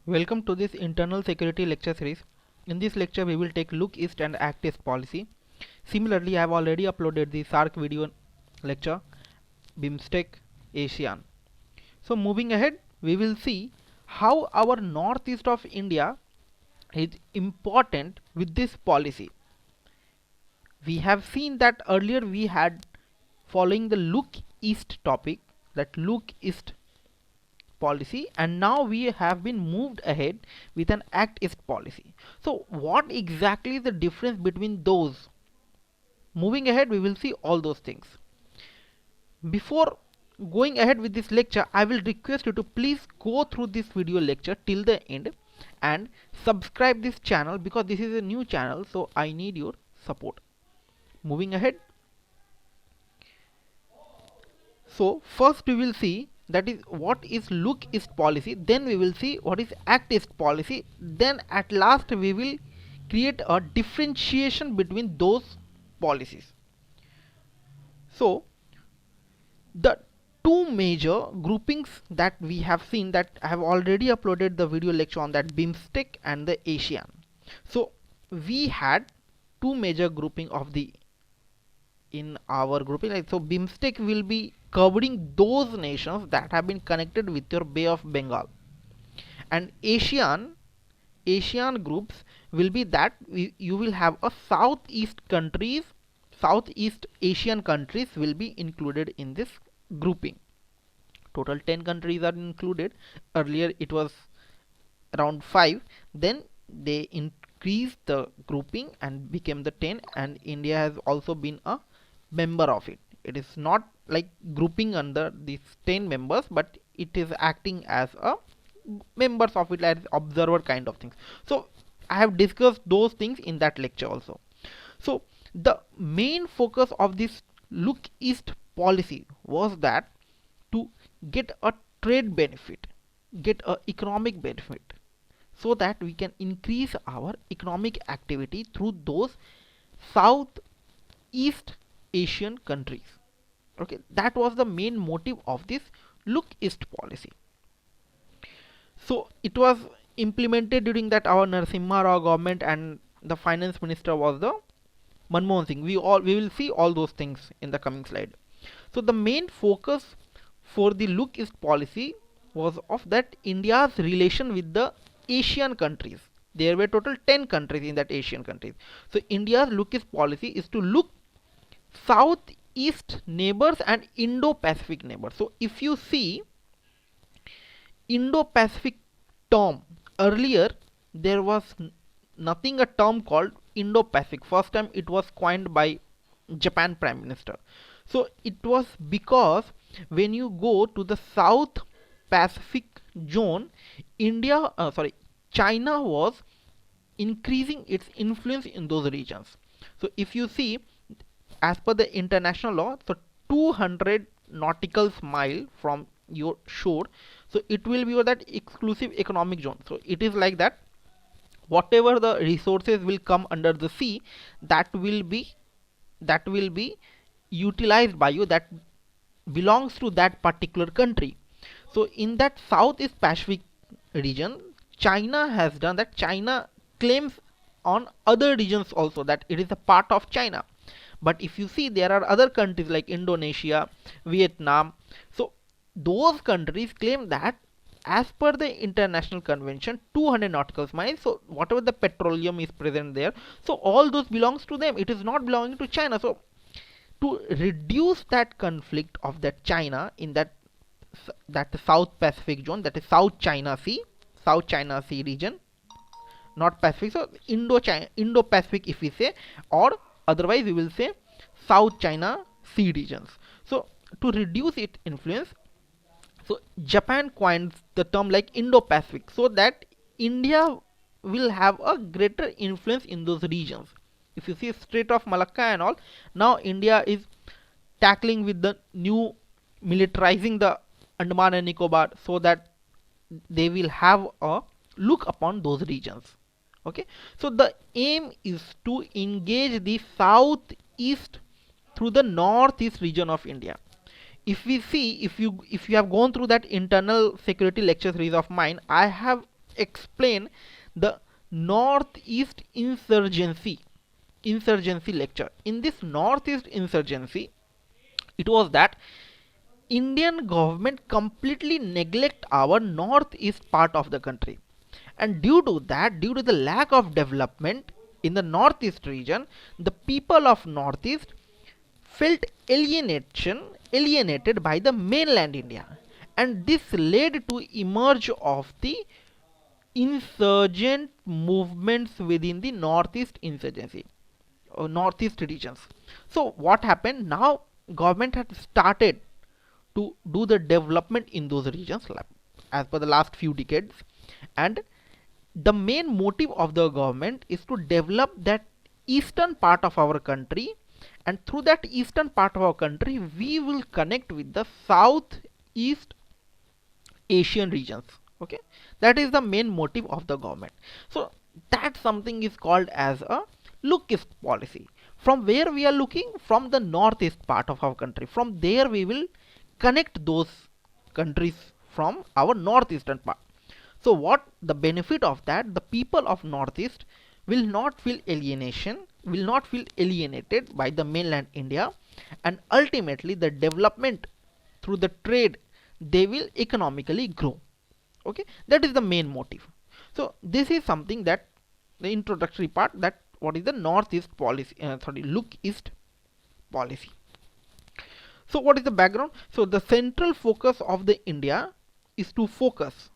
Welcome to this internal security lecture series. In this lecture we will take Look East and Act East policy. Similarly, I have already uploaded the SARC video lecture, BIMSTEC, ASEAN. So moving ahead, we will see how our northeast of India is important with this policy. We have seen that earlier we had following the Look East topic, that Look East policy, and now we have been moved ahead with an Act East policy. So what exactly is the difference between those? Moving ahead, we will see all those things. Before going ahead with this lecture, I will request you to please go through this video lecture till the end and subscribe this channel, because this is a new channel, so I need your support. Moving ahead, so first we will see that is what is Look East policy, then we will see what is Act East policy, then at last we will create a differentiation between those policies. So the two major groupings that we have seen, that I have already uploaded the video lecture on that, BIMSTEC and the ASEAN. So we had two major grouping of the in our grouping. So BIMSTEC will be covering those nations that have been connected with your Bay of Bengal, and Asian groups will be that you will have a Southeast Asian countries will be included in this grouping. Total 10 countries are included. Earlier it was around 5, then they increased the grouping and became the 10, and India has also been a member of it. It is not like grouping under these 10 members, but it is acting as a members of it, as observer kind of things. So I have discussed those things in that lecture also. So the main focus of this Look East policy was that to get a trade benefit, get a economic benefit, so that we can increase our economic activity through those Southeast Asian countries. Okay, that was the main motive of this Look East policy. So it was implemented during that our Narasimha Rao government, and the finance minister was the Manmohan Singh. We will see all those things in the coming slide. So the main focus for the Look East policy was of that India's relation with the Asian countries. There were total 10 countries in that Asian countries. So India's Look East policy is to look Southeast neighbors and Indo-Pacific neighbors. So if you see Indo-Pacific term, earlier there was nothing a term called Indo-Pacific. First time it was coined by Japan Prime Minister. So it was because when you go to the South Pacific zone, China was increasing its influence in those regions. So if you see, as per the international law, so 200 nautical mile from your shore, so it will be that exclusive economic zone. So it is like that whatever the resources will come under the sea, that will be utilized by you, that belongs to that particular country. So in that Southeast Pacific region, China has done that. China claims on other regions also that it is a part of China. But if you see, there are other countries like Indonesia, Vietnam. So those countries claim that as per the international convention, 200 nautical miles, so whatever the petroleum is present there, so all those belongs to them. It is not belonging to China. So to reduce that conflict of that China in that South Pacific zone, that is South China Sea region, not Pacific, so Indo-Pacific if we say, or otherwise we will say South China Sea regions. So to reduce its influence, so Japan coined the term like Indo-Pacific, so that India will have a greater influence in those regions. If you see Strait of Malacca and all, now India is tackling with the new militarizing the Andaman and Nicobar, so that they will have a look upon those regions. Okay, so the aim is to engage the Southeast through the Northeast region of India. If we see, if you have gone through that internal security lecture series of mine, I have explain the Northeast insurgency lecture. In this Northeast insurgency, it was that Indian government completely neglect our northeast part of the country, and due to that, due to the lack of development in the northeast region, the people of northeast felt alienated by the mainland India, and this led to emerge of the insurgent movements within the northeast insurgency or northeast regions. So what happened now? Government had started to do the development in those regions as per the last few decades, and the main motive of the government is to develop that eastern part of our country, and through that eastern part of our country we will connect with the southeast Asian regions. Okay, that is the main motive of the government. So that something is called as a Locust policy. From where we are looking? From the northeast part of our country. From there we will connect those countries from our northeastern part. So what the benefit of that? The people of northeast will not feel alienated by the mainland India, and ultimately the development through the trade, they will economically grow. Okay, that is the main motive. So this is something that the introductory part, that what is the northeast policy, look east policy. So what is the background? So the central focus of the India is to focus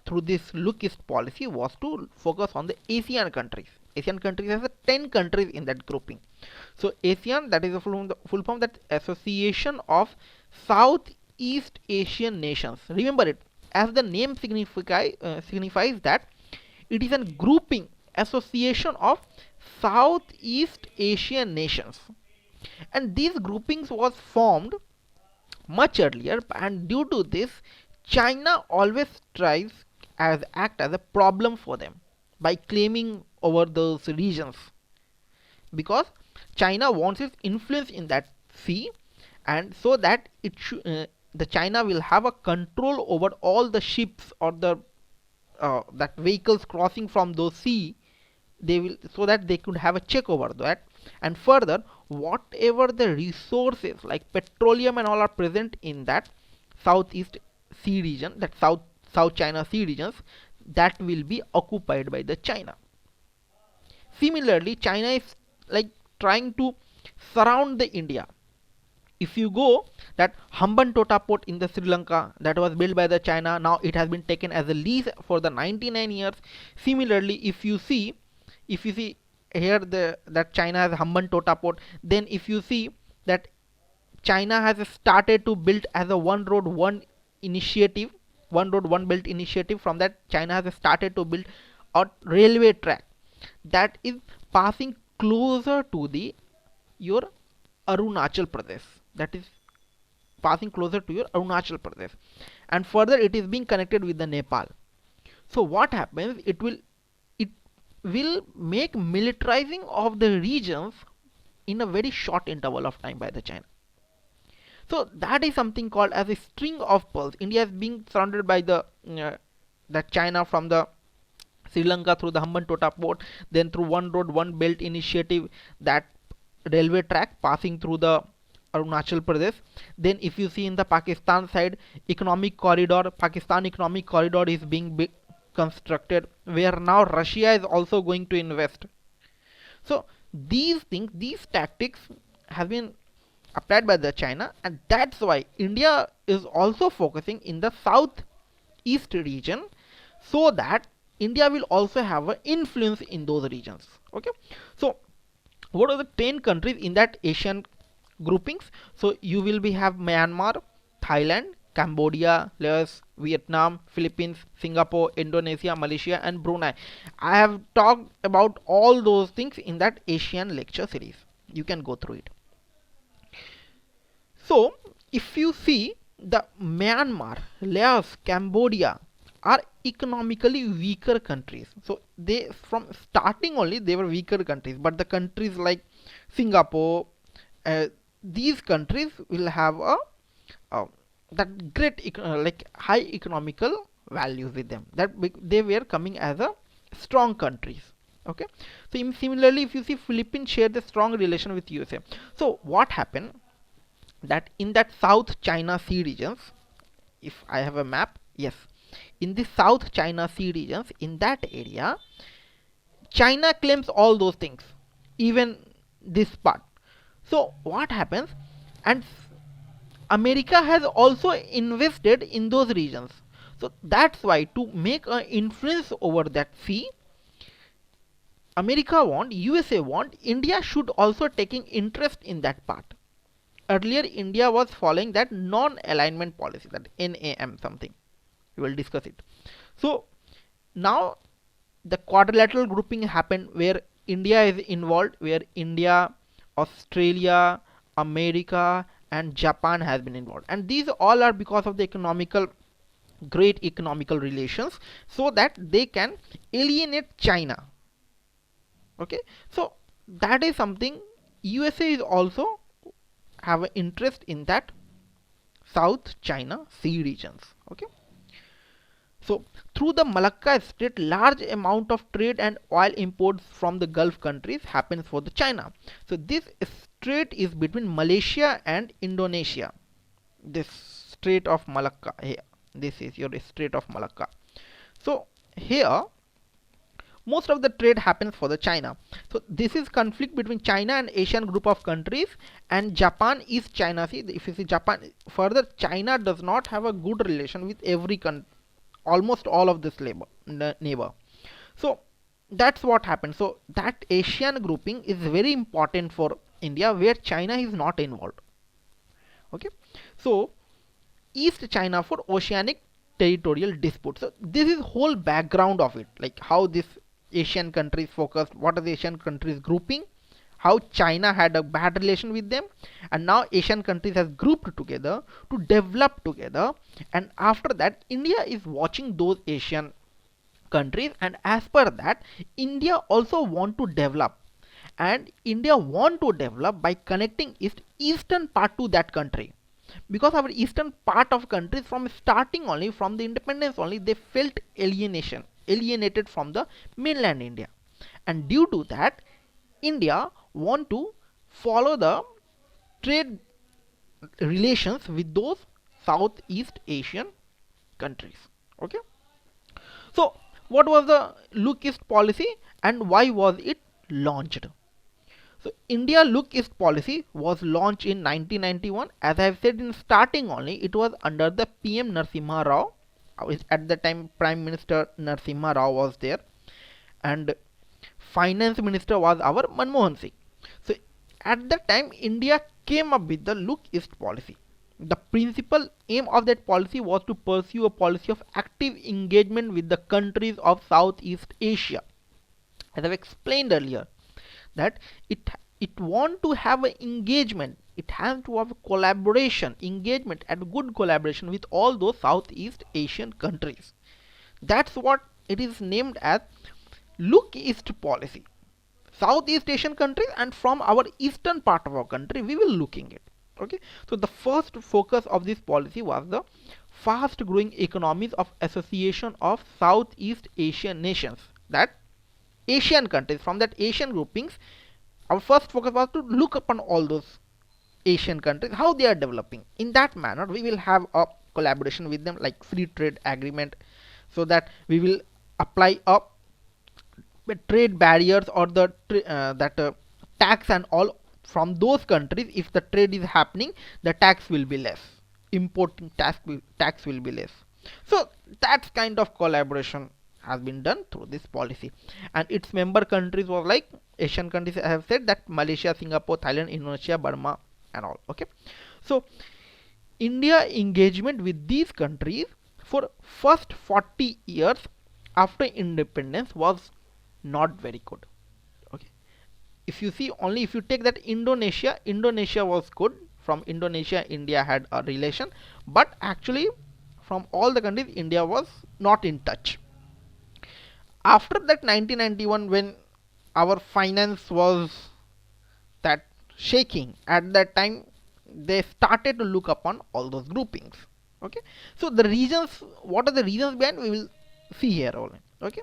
through this look east policy was to focus on the ASEAN countries. ASEAN countries has 10 countries in that grouping. So ASEAN, that is the full form, that Association of Southeast Asian Nations. Remember it, as the name signifies that it is a grouping, association of Southeast Asian nations, and these groupings was formed much earlier, and due to this China always tries as act as a problem for them by claiming over those regions, because China wants its influence in that sea, and so that the China will have a control over all the ships or the that vehicles crossing from those sea. They will, so that they could have a check over that, and further whatever the resources like petroleum and all are present in that southeast sea region, that South China Sea regions, that will be occupied by the China. Similarly, China is like trying to surround the India. If you go that Hambantota port in the Sri Lanka, that was built by the China, now it has been taken as a lease for the 99 years. Similarly, if you see here that China has Hambantota port, then if you see that China has started to build as a one road one initiative, one road one belt initiative. From that, China has started to build a railway track that is passing closer to the your Arunachal Pradesh, that is passing closer to your Arunachal Pradesh, and further it is being connected with the Nepal. So what happens? It will make militarizing of the regions in a very short interval of time by the China. So that is something called as a string of pearls. India is being surrounded by the China from the Sri Lanka through the Hambantota port, then through one road one belt initiative, that railway track passing through the Arunachal Pradesh. Then if you see in the Pakistan side, economic corridor, Pakistan economic corridor is being constructed, where now Russia is also going to invest. So these things, these tactics have been applied by the China, and that's why India is also focusing in the southeast region, so that India will also have an influence in those regions. Okay, so what are the 10 countries in that Asian groupings? So you will be have Myanmar, Thailand, Cambodia, Laos, Vietnam, Philippines, Singapore, Indonesia, Malaysia, and Brunei. I have talked about all those things in that Asian lecture series. You can go through it. So if you see, the Myanmar, Laos, Cambodia are economically weaker countries. So they, from starting only, they were weaker countries, but the countries like Singapore, these countries will have a that great like high economical values with them, that they were coming as a strong countries. Okay, so similarly, if you see, Philippines share the strong relation with USA. So what happened, that in that South China Sea regions, if I have a map, yes, in the South China Sea regions, in that area, China claims all those things, even this part. So what happens, and America has also invested in those regions. So that's why, to make an influence over that sea, America want, USA want, India should also taking interest in that part. Earlier, India was following that non-alignment policy, that NAM something. We will discuss it. So now the quadrilateral grouping happened where India is involved, where India, Australia, America, and Japan has been involved, and these all are because of the great economical relations, so that they can alienate China. Okay, so that is something USA is also have an interest in that South China Sea regions. Okay, so through the Malacca Strait, large amount of trade and oil imports from the Gulf countries happens for the China. So this strait is between Malaysia and Indonesia. This Strait of Malacca here. This is your Strait of Malacca. So here most of the trade happens for the China. So this is conflict between China and Asian group of countries, and Japan is China. See, if you see Japan further, China does not have a good relation with every country, almost all of this neighbor. So that's what happened. So that Asian grouping is very important for India, where China is not involved. Okay, so East China for oceanic territorial dispute. So this is whole background of it, like how this Asian countries focused, what are the Asian countries grouping, how China had a bad relation with them, and now Asian countries has grouped together to develop together, and after that India is watching those Asian countries, and as per that India also want to develop, and India want to develop by connecting eastern part to that country, because our eastern part of countries from starting only, from the independence only, they felt alienated from the mainland India, and due to that India want to follow the trade relations with those Southeast Asian countries. Okay, so what was the Locust policy and why was it launched? So India Look East policy was launched in 1991. As I have said in starting only, it was under the PM Narasimha Rao. At the time Prime Minister Narasimha Rao was there, and Finance Minister was our Manmohan Singh. So at the time India came up with the Look East policy. The principal aim of that policy was to pursue a policy of active engagement with the countries of Southeast Asia. As I've explained earlier, that it want to have an engagement, it has to have a collaboration, engagement and good collaboration with all those Southeast Asian countries. That's what it is named as Look East policy. Southeast Asian countries, and from our eastern part of our country we will looking it. Okay, so the first focus of this policy was the fast growing economies of association of Southeast Asian nations, that Asian countries, from that Asian groupings. Our first focus was to look upon all those Asian countries, how they are developing. In that manner we will have a collaboration with them, like free trade agreement, so that we will apply a trade barriers or the tax and all from those countries. If the trade is happening, the tax will be less, importing tax will be less. So that kind of collaboration has been done through this policy, and its member countries was like Asian countries. I have said that Malaysia, Singapore, Thailand, Indonesia, Burma and all. Okay, so India engagement with these countries for first 40 years after independence was not very good. Okay, if you see, only if you take that Indonesia was good. From Indonesia India had a relation, but actually from all the countries India was not in touch. After that 1991, when our finance was that shaking, at that time they started to look upon all those groupings. Okay, so the reasons, what are the reasons behind, we will see here only. Okay,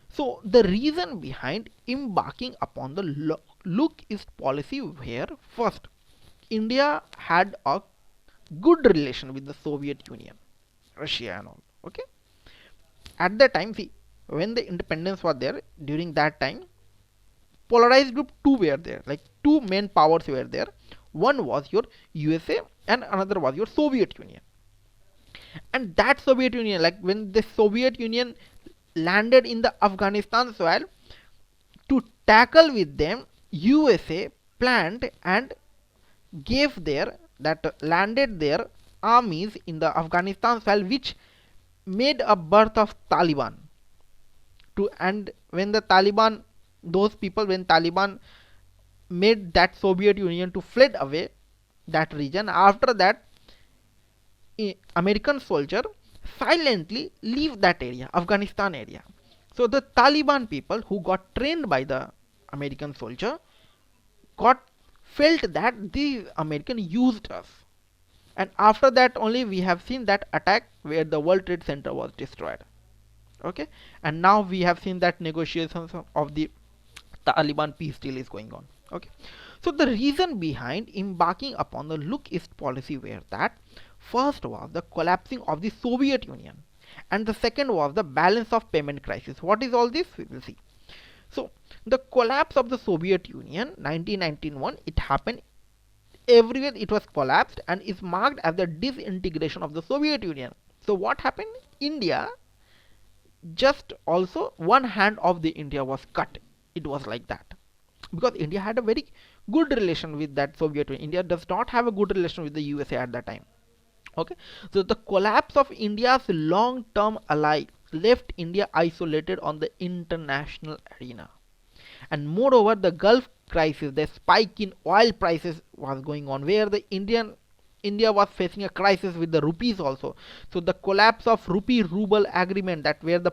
so the reason behind embarking upon the look east policy, where first India had a good relation with the Soviet Union, Russia and all. Okay, at the time, see, when the independence was there, during that time, polarized group two were there, like two main powers were there. One was your USA and another was your Soviet Union. And that Soviet Union, like when the Soviet Union landed in the Afghanistan soil, to tackle with them, USA planned and gave their, that landed their armies in the Afghanistan soil, which made a birth of Taliban. To, and when the Taliban, those people, when Taliban made that Soviet Union to fled away that region, after that American soldier silently leave that area, Afghanistan area. So the Taliban people who got trained by the American soldier got felt that the American used us. And after that only we have seen that attack where the World Trade Center was destroyed. Okay, and now we have seen that negotiations of the Taliban peace deal is going on. Okay, so the reason behind embarking upon the look east policy were that first was the collapsing of the Soviet Union, and the second was the balance of payment crisis. What is all this? We will see. So the collapse of the Soviet Union 1991, it happened everywhere, it was collapsed and is marked as the disintegration of the Soviet Union. So what happened? India, just also one hand of the India was cut. It was like that, because India had a very good relation with that Soviet Union. India does not have a good relation with the USA at that time. Okay, so the collapse of India's long-term ally left India isolated on the international arena. And moreover, the Gulf crisis, the spike in oil prices was going on, where the India was facing a crisis with the rupees also. So the collapse of rupee ruble agreement, that where the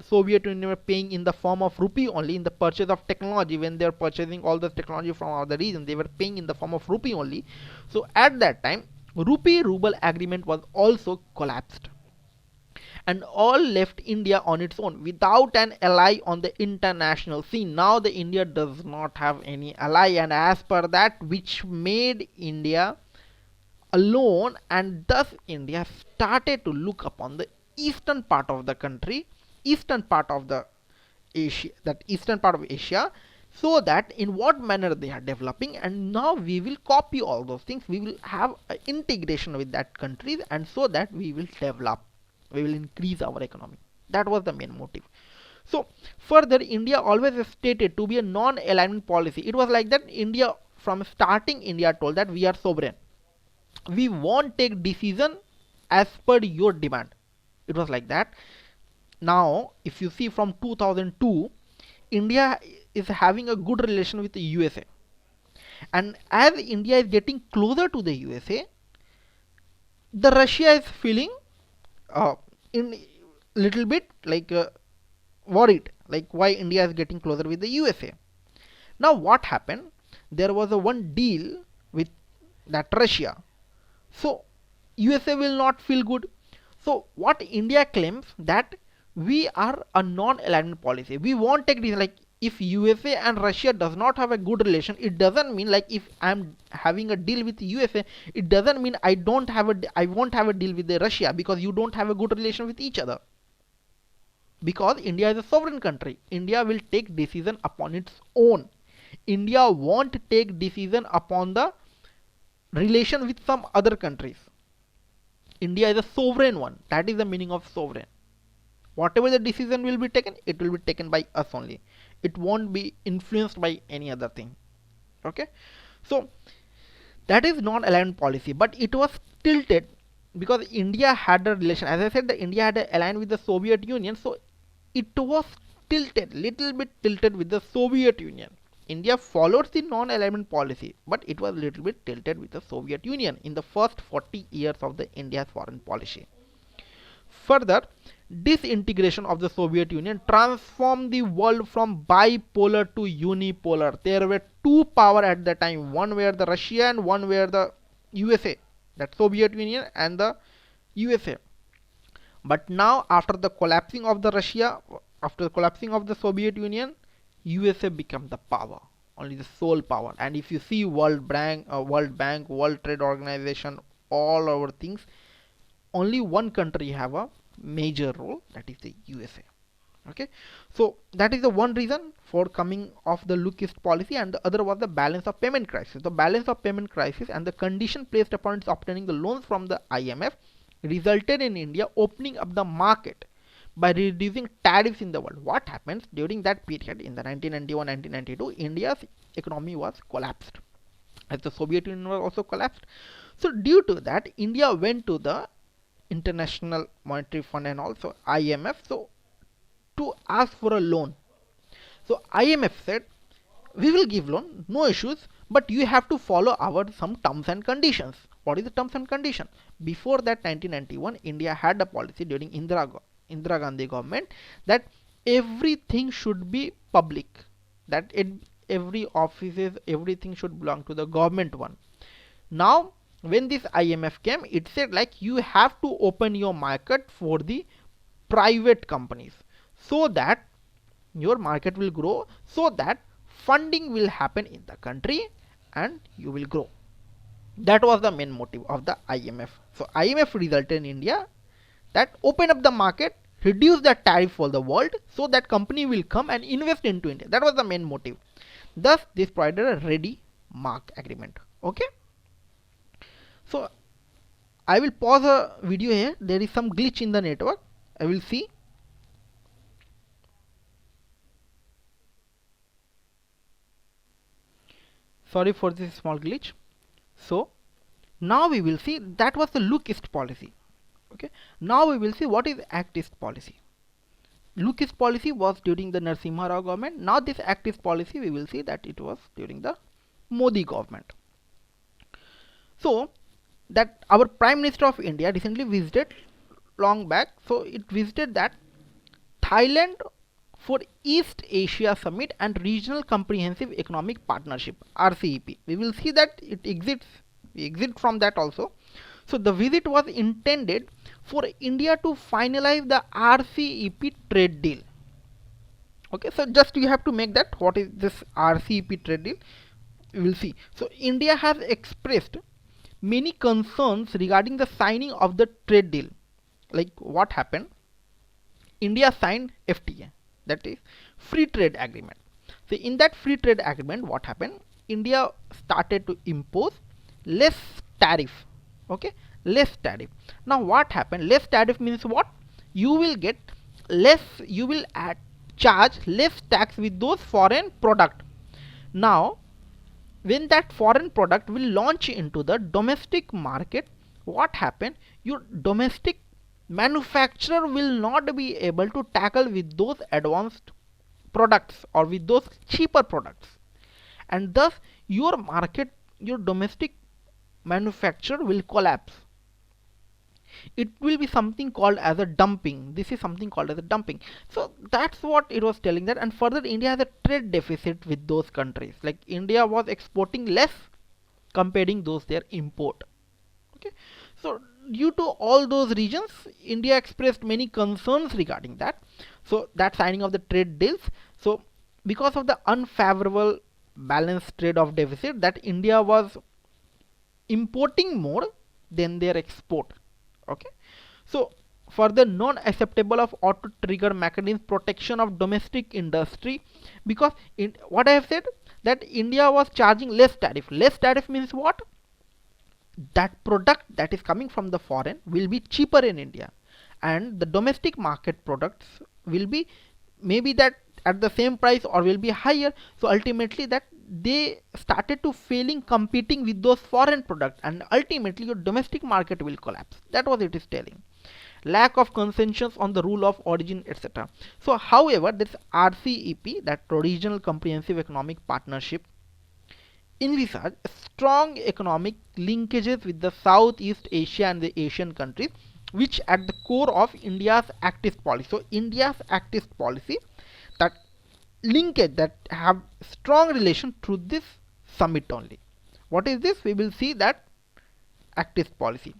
Soviet Union were paying in the form of rupee only in the purchase of technology, when they were purchasing all the technology from other region, they were paying in the form of rupee only. So at that time, rupee ruble agreement was also collapsed, and all left India on its own without an ally on the international scene. Now the India does not have any ally, and as per that, which made India alone, and thus India started to look upon the eastern part of the country, eastern part of the Asia, that eastern part of Asia, so that in what manner they are developing, and now we will copy all those things, we will have integration with that countries, and so that we will develop, we will increase our economy. That was the main motive. So further, India always stated to be a non-alignment policy. It was like that India, from starting, India told that we are sovereign, we won't take decision as per your demand. It was like that. Now if you see, from 2002, India is having a good relation with the USA, and as India is getting closer to the USA, the Russia is feeling in little bit like worried, like why India is getting closer with the USA. Now what happened? There was a one deal with that Russia, so USA will not feel good. So what India claims, that we are a non-alignment policy, we won't take this, like if USA and Russia does not have a good relation, it doesn't mean, like if I'm having a deal with USA, it doesn't mean I won't have a deal with the Russia, because you don't have a good relation with each other. Because India is a sovereign country, India will take decision upon its own. India won't take decision upon the relation with some other countries. India is a sovereign one. That is the meaning of sovereign. Whatever the decision will be taken, it will be taken by us only. It won't be influenced by any other thing. Okay, so that is non-aligned policy, but it was tilted because India had a relation. As I said, the India had a alliance with the Soviet Union, so it was tilted, little bit tilted with the Soviet Union. India follows the non-alignment policy, but it was little bit tilted with the Soviet Union in the first 40 years of the India's foreign policy. Further, disintegration of the Soviet Union transformed the world from bipolar to unipolar. There were two powers at the time. One were the Russia and one were the USA, that Soviet Union and the USA. But now, after the collapsing of the Russia, after the collapsing of the Soviet Union, USA became the power, only the sole power. And if you see World Bank, World Trade Organization, all our things, only one country have a major role, that is the USA. Okay, so that is the one reason for coming of the Locust policy, and the other was the balance of payment crisis. The balance of payment crisis and the condition placed upon its obtaining the loans from the IMF resulted in India opening up the market by reducing tariffs in the world. What happens during that period in the 1991-1992, India's economy was collapsed, as the Soviet Union was also collapsed. So due to that, India went to the International Monetary Fund and also IMF, so to ask for a loan. So IMF said, we will give loan, no issues, but you have to follow our some terms and conditions. What is the terms and condition? Before that 1991, India had a policy during Indira Gandhi government that everything should be public, that every offices, everything should belong to the government one. Now when this IMF came, it said like you have to open your market for the private companies, so that your market will grow, so that funding will happen in the country and you will grow. That was the main motive of the IMF. So IMF resulted in India that open up the market, reduce the tariff for the world, so that company will come and invest into India. That was the main motive. Thus this provided a ready mark agreement. Okay, so I will pause a video here. There is some glitch in the network. I will see. Sorry for this small glitch. So now we will see that was the Locust policy. Okay, now we will see what is Actist policy. Locust policy was during the Narasimha Rao government. Now this Actist policy, we will see that it was during the Modi government. So that our Prime Minister of India recently visited long back. So it visited that Thailand for East Asia Summit and Regional Comprehensive Economic Partnership, RCEP. We will see that it exits. We exit from that also. So the visit was intended for India to finalize the RCEP trade deal. Okay, so just you have to make that what is this RCEP trade deal. We will see. So India has expressed many concerns regarding the signing of the trade deal. Like what happened? India signed FTA, that is free trade agreement. So in that free trade agreement, what happened? India started to impose less tariff. Okay, less tariff. Now what happened? Less tariff means what? You will get less, you will charge less tax with those foreign product. Now when that foreign product will launch into the domestic market, what happen? Your domestic manufacturer will not be able to tackle with those advanced products or with those cheaper products, and thus your market, your domestic manufacturer will collapse. It will be something called as a dumping. This is something called as a dumping. So that's what it was telling that. And further, India has a trade deficit with those countries. Like India was exporting less comparing those their import. Okay, so due to all those regions, India expressed many concerns regarding that. So that signing of the trade deals. So because of the unfavorable balance trade of deficit, that India was importing more than their export. Okay, so for the non-acceptable of auto trigger mechanism protection of domestic industry, because in what I have said, that India was charging less tariff. Less tariff means what? That product that is coming from the foreign will be cheaper in India, and the domestic market products will be maybe that at the same price or will be higher. So ultimately that they started to failing competing with those foreign products, and ultimately your domestic market will collapse. That was it is telling. Lack of consensus on the rule of origin, etc. So however, this RCEP, that Regional Comprehensive Economic Partnership, envisage strong economic linkages with the Southeast Asia and the Asian countries, which at the core of India's Actist policy. So India's Actist policy, that linkage, that have strong relation through this summit only. What is this? We will see that Actist policy.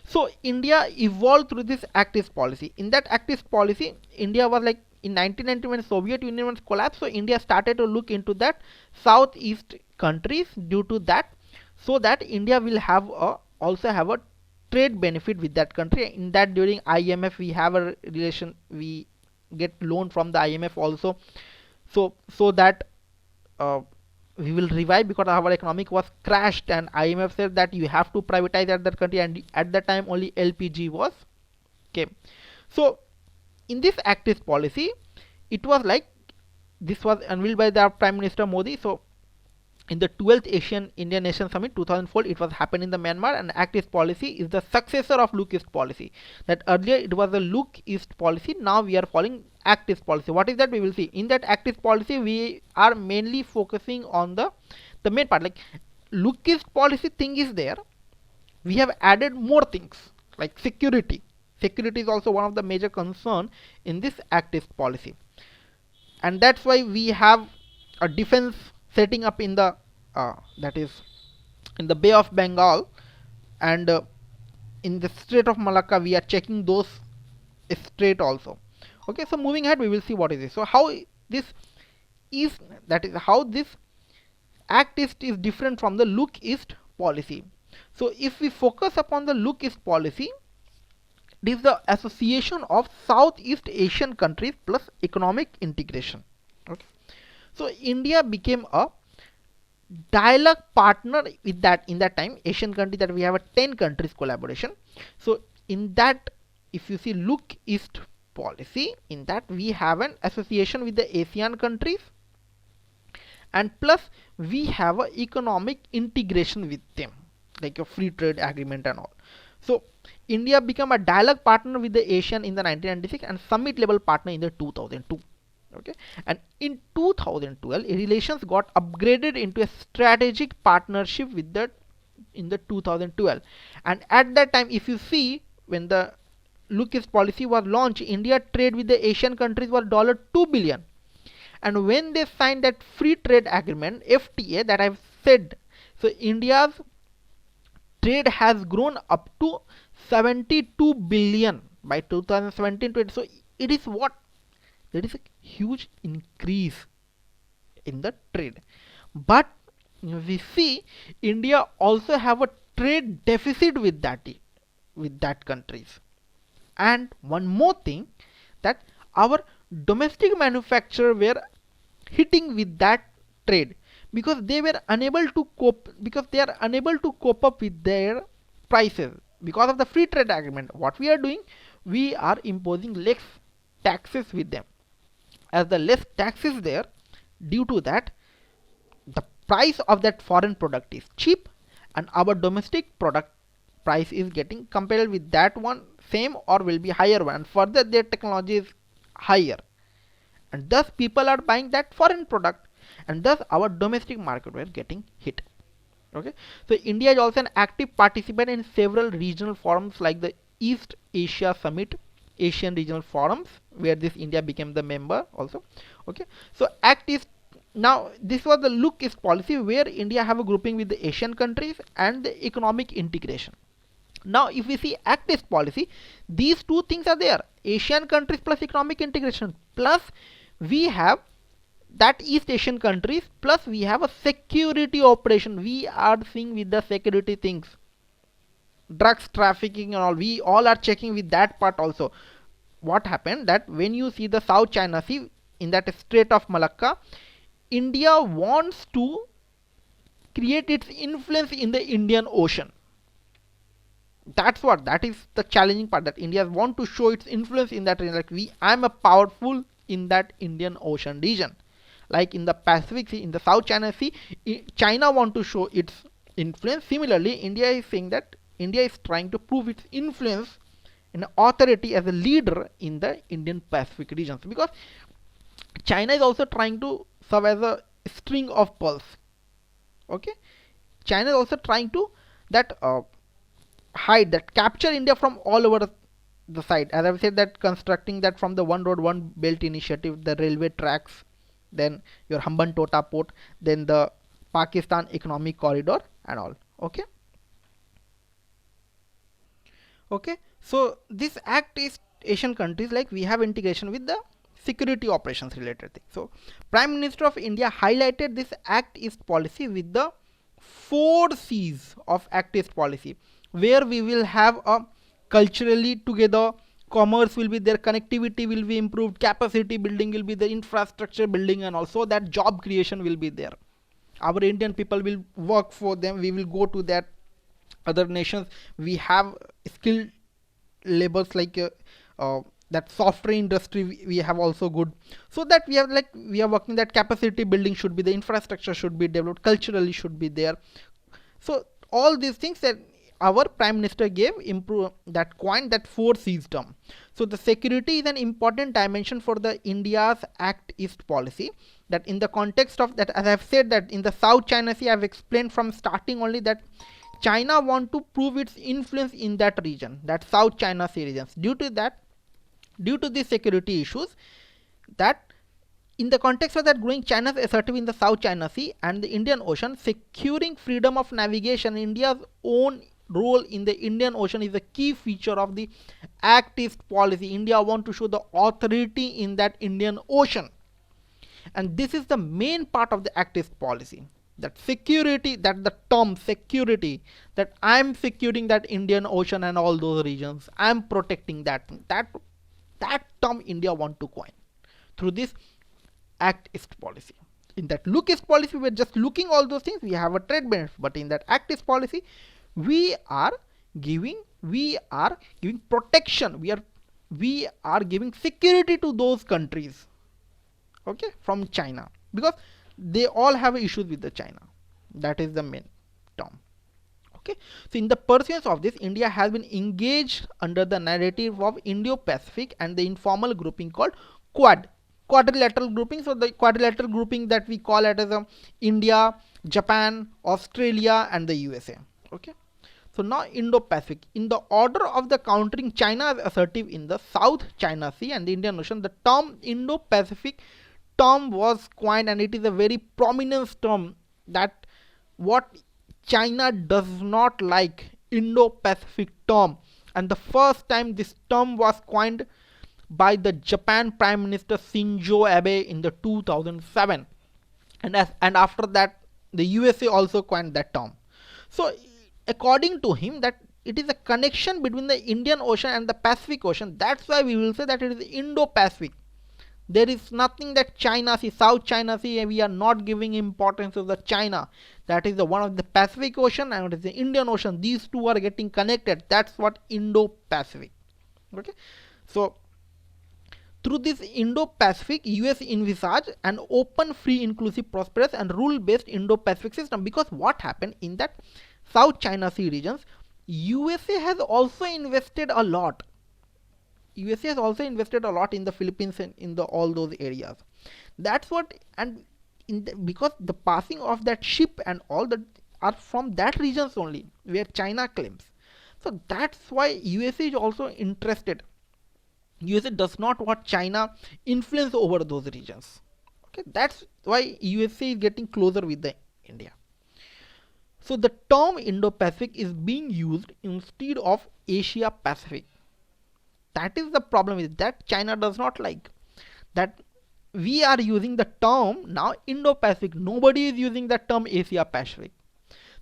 So India evolved through this Act East policy. In that Act East policy, India was like, in 1990 when Soviet Union was collapsed, so India started to look into that Southeast countries due to that, so that India will have a, also have a trade benefit with that country. In that, during IMF we have a relation, we get loan from the IMF also, so that uh, we will revive, because our economic was crashed, and IMF said that you have to privatize at that country, and at that time only LPG was came. So in this active policy, it was like, this was unveiled by the Prime Minister Modi. So in the 12th Asian Indian Nation Summit 2004, it was happened in the Myanmar, and Act East policy is the successor of Look East policy. That earlier it was the Look East policy, now we are following Act East policy. What is that? We will see. In that Act East policy, we are mainly focusing on the main part, like Look East policy thing is there. We have added more things like security. Security is also one of the major concern in this Act East policy, and that's why we have a defense setting up in the that is in the Bay of Bengal, and in the Strait of Malacca we are checking those strait also. Okay, so moving ahead, we will see what is this. So how this is, that is how this Act East is different from the Look East policy. So if we focus upon the Look East policy, it is the association of Southeast Asian countries plus economic integration. Okay, so India became a dialogue partner with that. In that time, Asian country, that we have a 10 countries collaboration. So in that, if you see Look East policy, in that we have an association with the ASEAN countries, and plus we have a economic integration with them, like a free trade agreement and all. So India became a dialogue partner with the ASEAN in the 1996, and summit level partner in the 2002. Okay, and in 2012 relations got upgraded into a strategic partnership with the, in the 2012. And at that time, if you see, when the Look East policy was launched, India trade with the Asian countries was $2 billion, and when they signed that free trade agreement FTA that I've said, so India's trade has grown up to 72 billion by 2017-20. So it is what, there is a huge increase in the trade. But we see India also have a trade deficit with that countries. And one more thing, that our domestic manufacturer were hitting with that trade, because they were unable to cope, because they are unable to cope up with their prices because of the free trade agreement. What we are doing, we are imposing less taxes with them. As the less taxes there, due to that the price of that foreign product is cheap, and our domestic product price is getting compared with that one same or will be higher one. Further, their technology is higher, and thus people are buying that foreign product, and thus our domestic market were getting hit. Okay, so India is also an active participant in several regional forums like the East Asia Summit, Asian regional forums, where this India became the member also. Okay, so Act is, now this was the Look East policy, where India have a grouping with the Asian countries and the economic integration. Now if we see Act East policy, these two things are there, Asian countries plus economic integration, plus we have that East Asian countries, plus we have a security operation. We are seeing with the security things, drugs trafficking and all, we all are checking with that part also. What happened, that when you see the South China Sea, in that Strait of Malacca, India wants to create its influence in the Indian Ocean. That's what, that is the challenging part, that India want to show its influence in that region, like we, I'm a powerful in that Indian Ocean region. Like in the Pacific Sea, in the South China Sea, China want to show its influence. Similarly, India is saying that India is trying to prove its influence and authority as a leader in the Indian Pacific regions, because China is also trying to serve as a string of pearls. Okay, China is also trying to that hide, that capture India from all over the side. As I've said, that constructing that from the one road one belt initiative, the railway tracks, then your Hambantota port, then the Pakistan economic corridor and all. Okay, Okay, so this Act is Asian countries, like we have integration with the security operations related thing. So Prime Minister of India highlighted this Act East policy with the 4 C's of Act East policy, where we will have a culturally together, commerce will be there, connectivity will be improved, capacity building will be there, infrastructure building, and also that job creation will be there. Our Indian people will work for them, we will go to that other nations, we have skilled labors like uh, that software industry, we have also good, so that we have, like we are working, that capacity building should be, the infrastructure should be developed, culturally should be there. So all these things that our prime minister gave improve that coin, that 4 C's term. So the security is an important dimension for the India's Act East policy, that in the context of that, as I have said, that in the South China Sea, I have explained from starting only that China want to prove its influence in that region, that South China Sea regions. Due to these security issues, that in the context of that growing China's assertive in the South China Sea and the Indian Ocean, securing freedom of navigation, India's own role in the Indian Ocean is a key feature of the Act East policy. India want to show the authority in that Indian Ocean, and this is the main part of the Act East policy. That security, that the term security, that I'm securing that Indian Ocean and all those regions, I'm protecting that. That term India want to coin through this Act East policy. In that Look East policy, we're just looking all those things, we have a trade benefit, but in that Act East policy, we are giving protection, we are giving security to those countries, okay, from China, because they all have issues with the China. That is the main term. Okay, so in the pursuance of this, India has been engaged under the narrative of Indo-Pacific and the informal grouping called quadrilateral grouping. So the quadrilateral grouping that we call it as India, Japan, Australia, and the USA. Okay, so now Indo-Pacific, in the order of the countering China's assertive in the South China Sea and the Indian Ocean, the term Indo-Pacific term was coined, and it is a very prominent term, that what China does not like, Indo-Pacific term. And the first time this term was coined by the Japan Prime Minister Shinzo Abe in the 2007, and after that the USA also coined that term. So according to him, that it is a connection between the Indian Ocean and the Pacific Ocean. That's why we will say that it is Indo-Pacific. There is nothing that China Sea, South China Sea, we are not giving importance to the China. That is the one of the Pacific Ocean, and it is the Indian Ocean. These two are getting connected. That's what Indo-Pacific. Okay, so through this Indo-Pacific, US envisage an open, free, inclusive, prosperous, and rule-based Indo-Pacific system. Because what happened in that South China Sea regions, USA has also invested a lot. USA has also invested a lot in the Philippines and in the all those areas. That's what, and because the passing of that ship and all that are from that regions only, where China claims. So that's why USA is also interested. USA does not want China influence over those regions. Okay, that's why USA is getting closer with the India. So the term Indo-Pacific is being used instead of Asia Pacific. That is the problem with that China does not like, that we are using the term now Indo-Pacific, nobody is using the term Asia Pacific.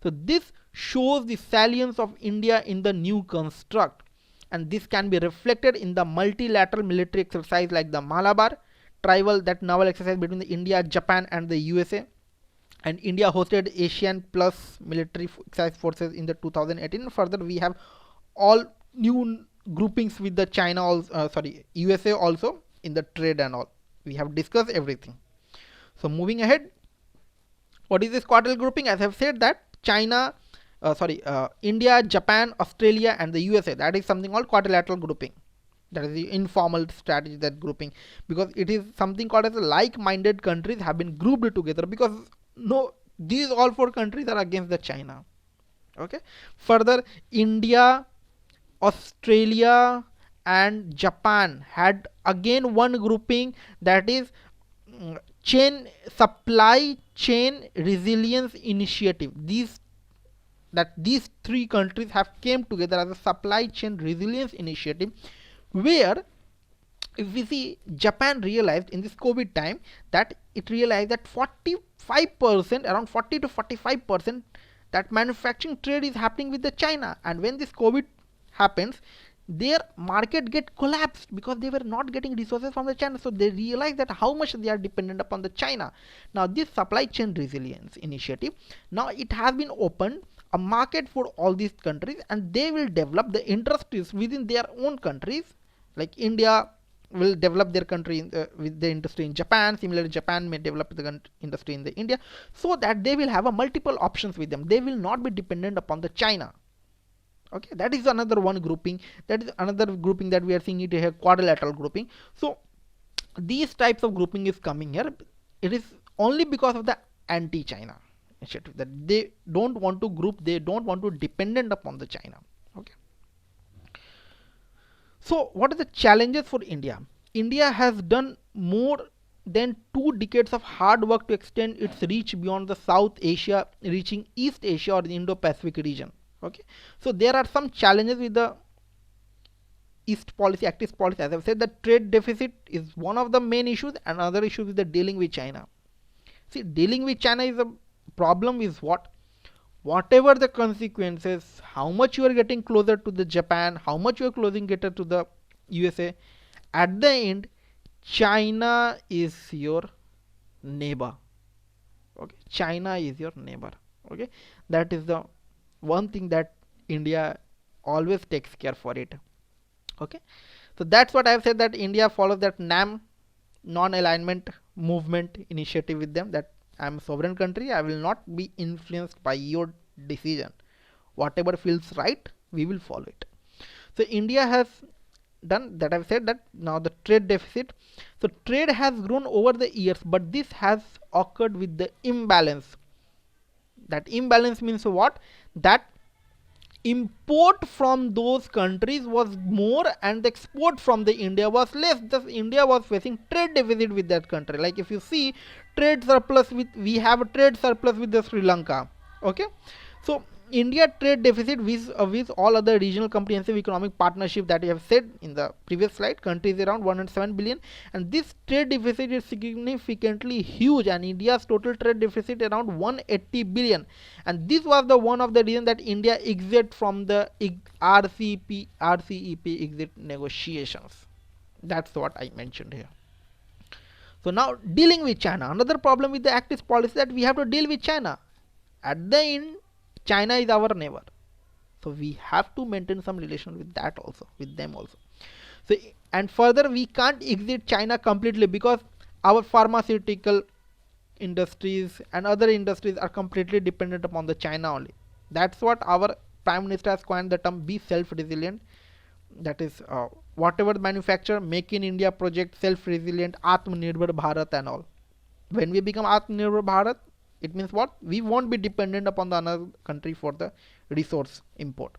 So this shows the salience of India in the new construct, and this can be reflected in the multilateral military exercise like the Malabar Tribal, that naval exercise between the India, Japan, and the USA. And India hosted ASEAN plus military exercise forces in the 2018. Further, we have all new groupings with the China also, USA also, in the trade and all. We have discussed everything. So moving ahead, what is this quadrilateral grouping? As I have said, that India, Japan, Australia, and the USA, that is something called quadrilateral grouping. That is the informal strategy, that grouping, because it is something called as like-minded countries have been grouped together, because no, these all 4 countries are against the China. Okay, further, India, Australia, and Japan had again one grouping, that is supply chain resilience initiative. These that these three countries have came together as a supply chain resilience initiative, where if we see, Japan realized in this COVID time that it realized that 45%, around 40 to 45%, that manufacturing trade is happening with the China, and when this COVID happens, their market get collapsed because they were not getting resources from the China. So they realized that how much they are dependent upon the China. Now this supply chain resilience initiative, now it has been opened a market for all these countries, and they will develop the industries within their own countries. Like India will develop their country with the industry in Japan. Similarly, Japan may develop the industry in the India, so that they will have a multiple options with them. They will not be dependent upon the China. Okay, that is another one grouping. That is another grouping that we are seeing it here, quadrilateral grouping. So these types of grouping is coming here. It is only because of the anti-China initiative that they don't want to group. They don't want to dependent upon the China. Okay. So what are the challenges for India? India has done more than 2 decades of hard work to extend its reach beyond the South Asia, reaching East Asia or the Indo-Pacific region. Okay, so there are some challenges with the East policy, Act East policy. As I've said, the trade deficit is one of the main issues, and another issue is the dealing with China. See, dealing with China is a problem is what? Whatever the consequences, how much you are getting closer to the Japan, how much you are closing getter to the USA, at the end, China is your neighbor. Okay, China is your neighbor. Okay, that is the one thing that India always takes care for it. Okay, so that's what I've said, that India follows that NAM, non-alignment movement initiative with them, that I'm a sovereign country, I will not be influenced by your decision. Whatever feels right, we will follow it. So India has done that. I've said that. Now the trade deficit. So trade has grown over the years, but this has occurred with the imbalance. That imbalance means what? That import from those countries was more and the export from the India was less. Thus India was facing trade deficit with that country. Like if you see, trade surplus with, we have a trade surplus with the Sri Lanka. Okay, so India trade deficit with all other regional comprehensive economic partnership that we have said in the previous slide, countries around 107 billion, and this trade deficit is significantly huge, and India's total trade deficit around 180 billion, and this was the one of the reason that India exit from the RCEP exit negotiations. That's what I mentioned here. So now dealing with China, another problem with the Act East policy that we have to deal with China. At the end, China is our neighbor, so we have to maintain some relation with that also, with them also. So and further, we can't exit China completely because our pharmaceutical industries and other industries are completely dependent upon the China only. That's what our Prime Minister has coined the term be self-resilient. That is whatever the manufacture, make in India project, self-resilient, Atmanirbhar Bharat and all. When we become Atmanirbhar Bharat, it means what? We won't be dependent upon the another country for the resource import.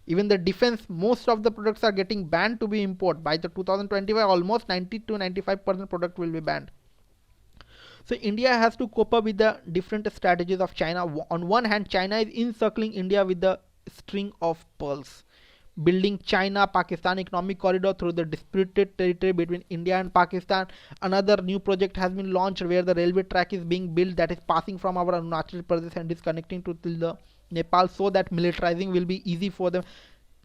Even the defense, most of the products are getting banned to be import. By the 2025, almost 90 to 95% product will be banned. So India has to cope up with the different strategies of China. On one hand, China is encircling India with the string of pearls, building China-Pakistan economic corridor through the disputed territory between India and Pakistan. Another new project has been launched where the railway track is being built that is passing from our Arunachal Pradesh and is connecting to the Nepal, so that militarizing will be easy for them.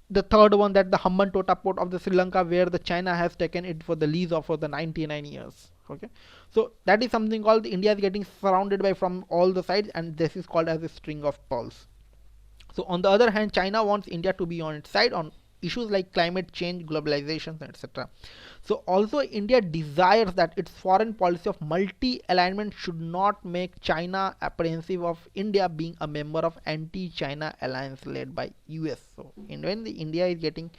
The third one, that the Hambantota port of the Sri Lanka, where the China has taken it for the lease of for the 99 years. Okay, so that is something called India is getting surrounded by from all the sides, and this is called as a string of pearls. So on the other hand, China wants India to be on its side on issues like climate change, globalization, etc. So also India desires that its foreign policy of multi-alignment should not make China apprehensive of India being a member of anti-China alliance led by US. So when the India is getting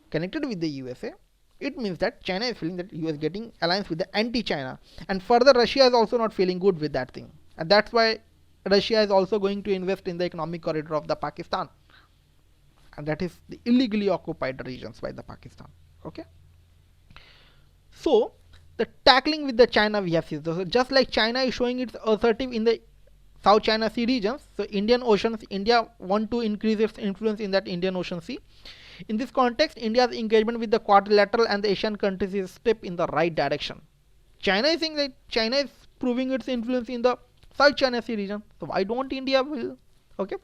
connected with the USA, it means that China is feeling that US getting alliance with the anti-China, and further Russia is also not feeling good with that thing, and that's why Russia is also going to invest in the economic corridor of the Pakistan, and that is the illegally occupied regions by the Pakistan. Okay, so the tackling with the China we have seen, so just like China is showing its assertive in the South China Sea regions. So Indian Oceans, India want to increase its influence in that Indian Ocean Sea. In this context, India's engagement with the Quadrilateral and the Asian countries is a step in the right direction. China is saying that China is proving its influence in the South China Sea region. So why don't India will? Okay.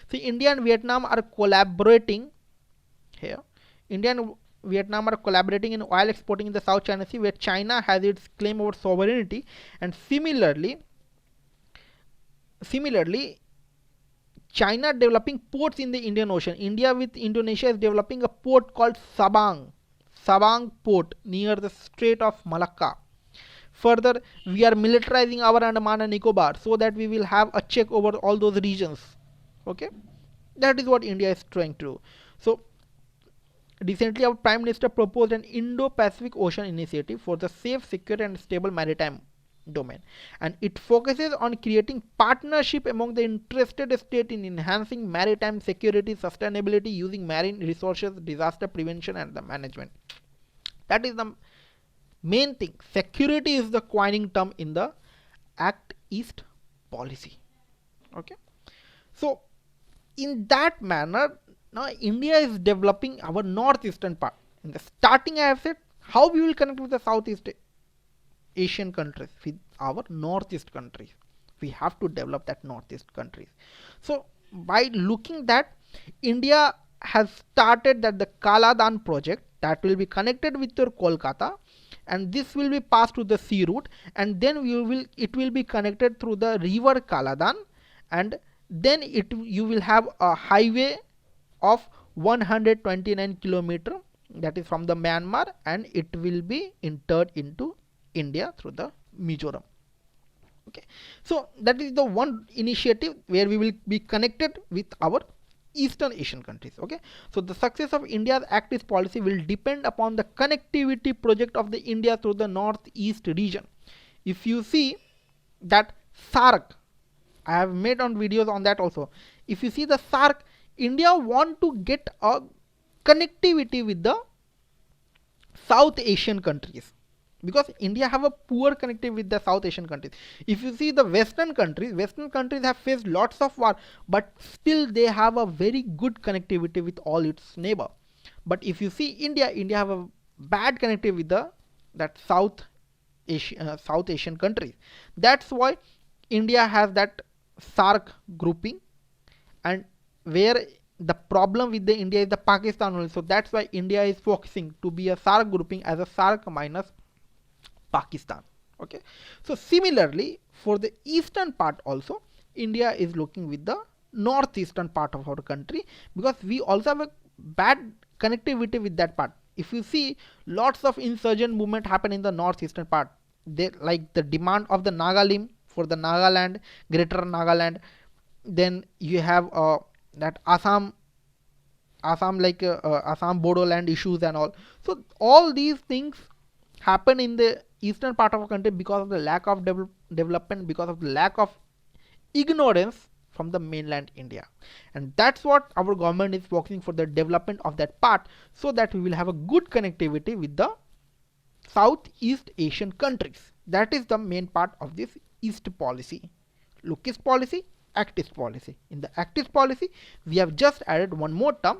See, India and Vietnam are collaborating here. India and Vietnam are collaborating in oil exporting in the South China Sea, where China has its claim over sovereignty, and similarly, China developing ports in the Indian Ocean. India with Indonesia is developing a port called Sabang port near the Strait of Malacca. Further, we are militarizing our Andaman and Nicobar so that we will have a check over all those regions. Okay, that is what India is trying to do. So recently, our Prime Minister proposed an Indo-Pacific Ocean Initiative for the safe, secure and stable maritime domain, and it focuses on creating partnership among the interested states in enhancing maritime security, sustainability, using marine resources, disaster prevention and the management. That is the main thing. Security is the coining term in the Act East policy. Okay, so in that manner, now India is developing our northeastern part. In the starting, I have said how we will connect with the Southeast Asian countries with our northeast countries. We have to develop that northeast countries. So by looking that, India has started that the Kaladan project that will be connected with your Kolkata, and this will be passed to the sea route, and then it will be connected through the river Kaladan, and then you will have a highway of 129 kilometer, that is from the Myanmar, and it will be entered into India through the Mizoram. Okay, so that is the one initiative where we will be connected with our Eastern Asian countries. Okay, so the success of India's Act East policy will depend upon the connectivity project of the India through the northeast region. If you see that SAARC, I have made on videos on that also. If you see the SAARC, India want to get a connectivity with the South Asian countries, because India have a poor connectivity with the South Asian countries. If you see the Western countries have faced lots of war, but still they have a very good connectivity with all its neighbor. But if you see India have a bad connectivity with that South Asian countries. That's why India has that SAARC grouping, and where the problem with the India is the Pakistan only. So that's why India is focusing to be a SAARC grouping as a SAARC minus Pakistan. Okay, so similarly for the eastern part also, India is looking with the northeastern part of our country, because we also have a bad connectivity with that part. If you see, lots of insurgent movement happen in the northeastern part. They like the demand of the Nagalim for the Nagaland, Greater Nagaland. Then you have that Assam Bodoland issues and all. So all these things happen in the eastern part of our country because of the lack of development, because of the lack of ignorance from the mainland India. And that's what our government is focusing for, the development of that part, so that we will have a good connectivity with the Southeast Asian countries. That is the main part of this East policy. Locust policy, Act East policy. In the Act East policy, we have just added one more term,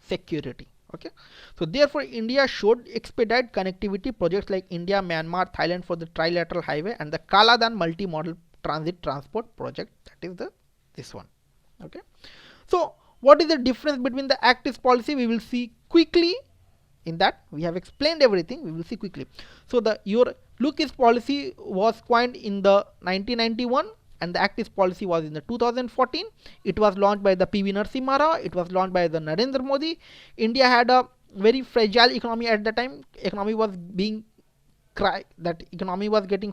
security. Okay, so therefore India should expedite connectivity projects like India, Myanmar, Thailand for the trilateral highway, and the Kaladan multi-modal transit transport project. That is this one. Okay, so what is the difference between the Act East policy? We will see quickly. In that we have explained everything. We will see quickly. So your Locust policy was coined in the 1991, and the Act East policy was in the 2014. It was launched by the PM Narasimha Rao. It was launched by the Narendra Modi. India had a very fragile economy at the time. Economy was getting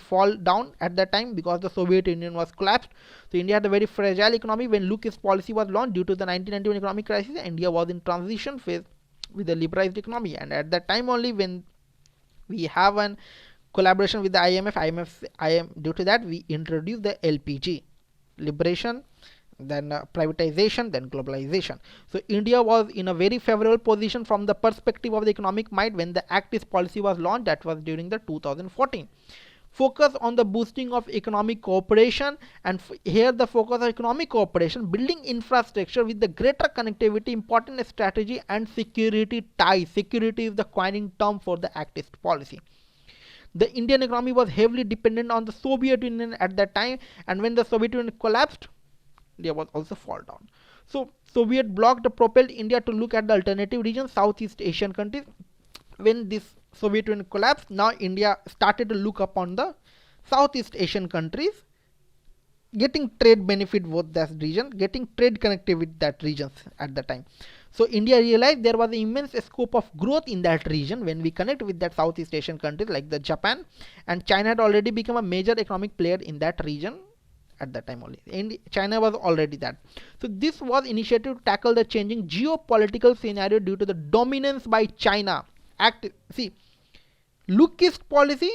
fall down at that time because the Soviet Union was collapsed. So India had a very fragile economy when Locust policy was launched. Due to the 1991 economic crisis, India was in transition phase with the liberalized economy, and at that time only, when we have an collaboration with the IMF, due to that we introduced the LPG, liberation, then privatization, then globalization. So India was in a very favorable position from the perspective of the economic might when the Act East policy was launched. That was during the 2014. focus on the boosting of economic cooperation, and here the focus on economic cooperation, building infrastructure with the greater connectivity, important strategy, and security ties. Security is the coining term for the Act East policy. The Indian economy was heavily dependent on the Soviet Union at that time, and when the Soviet Union collapsed, India was also fall down. So Soviet bloc propelled India to look at the alternative regions, Southeast Asian countries. When this Soviet Union collapsed, now India started to look upon the Southeast Asian countries, getting trade benefit with that region, getting trade connectivity with that regions at the time. So India realized there was immense scope of growth in that region when we connect with that Southeast Asian countries like the Japan, and China had already become a major economic player in that region at that time only. And China was already that. So this was initiative to tackle the changing geopolitical scenario due to the dominance by China. Locust policy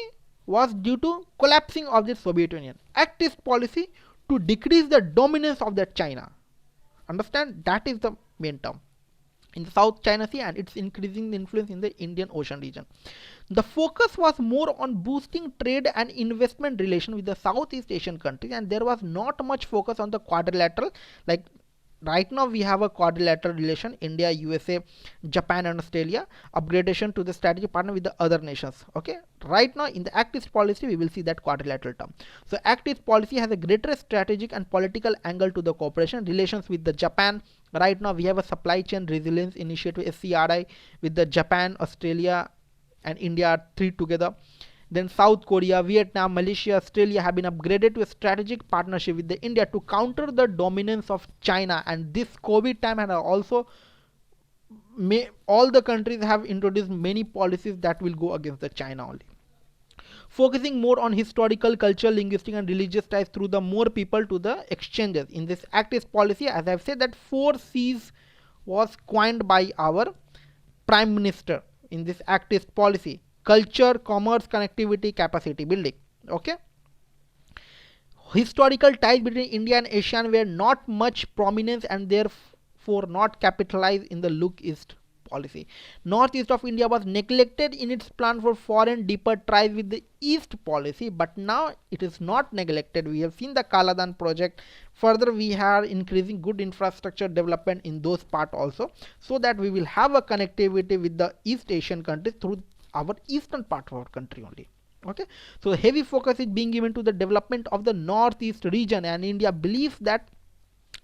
was due to collapsing of the Soviet Union. Act East policy to decrease the dominance of that China. Understand? That is the main term in the South China Sea, and it's increasing the influence in the Indian Ocean region. The focus was more on boosting trade and investment relation with the Southeast Asian countries, and there was not much focus on the quadrilateral. Like right now we have a quadrilateral relation, India, USA, Japan, and Australia, upgradation to the strategic partner with the other nations. Okay, right now in the Act East policy we will see that quadrilateral term. So Act East policy has a greater strategic and political angle to the cooperation relations with the Japan. Right now we have a supply chain resilience initiative, SCRI, with the Japan, Australia, and India, three together. Then South Korea, Vietnam, Malaysia, Australia have been upgraded to a strategic partnership with the India to counter the dominance of China. And this COVID time had also all the countries have introduced many policies that will go against the China only. Focusing more on historical, cultural, linguistic, and religious ties through the more people to the exchanges. In this Act East policy, as I've said, that 4 C's was coined by our Prime Minister in this Act East policy: culture, commerce, connectivity, capacity building. Okay. Historical ties between India and ASEAN were not much prominent and therefore not capitalized in the Look East policy. Northeast of India was neglected in its plan for foreign deeper ties with the East policy, but now it is not neglected. We have seen the Kaladan project. Further, we are increasing good infrastructure development in those parts also, so that we will have a connectivity with the East Asian countries through our eastern part of our country only. Okay, so heavy focus is being given to the development of the Northeast region, and India believes that,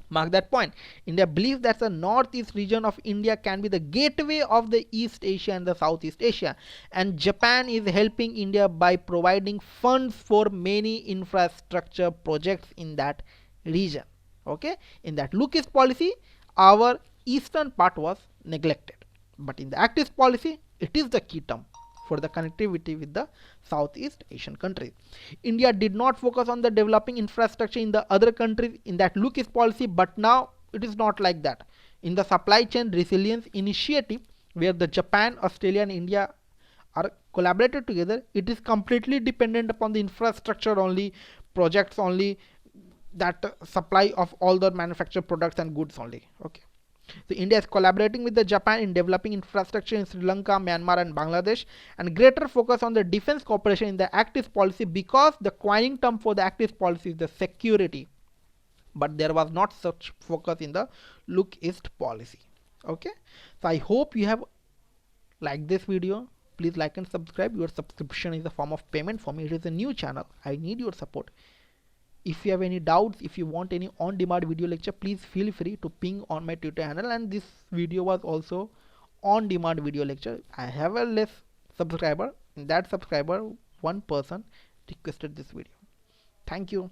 mark that point, India believes that the Northeast region of India can be the gateway of the East Asia and the Southeast Asia, and Japan is helping India by providing funds for many infrastructure projects in that region. Okay, in that Locust policy our eastern part was neglected, but in the Act East policy it is the key term for the connectivity with the Southeast Asian countries. India did not focus on the developing infrastructure in the other countries in that Locust policy, but now it is not like that. In the supply chain resilience initiative, where the Japan, Australia, and India are collaborated together, it is completely dependent upon the infrastructure only, projects only, that supply of all the manufactured products and goods only. Okay. So India is collaborating with the Japan in developing infrastructure in Sri Lanka, Myanmar, and Bangladesh, and greater focus on the defense cooperation in the Act East policy, because the coining term for the Act East policy is the security, but there was not such focus in the Look East policy. Okay, so I hope you have liked this video. Please like and subscribe. Your subscription is a form of payment for me. It is a new channel. I need your support. If you have any doubts, if you want any on-demand video lecture, please feel free to ping on my Twitter handle. And this video was also on-demand video lecture. I have a less subscriber. In that subscriber, one person requested this video. Thank you.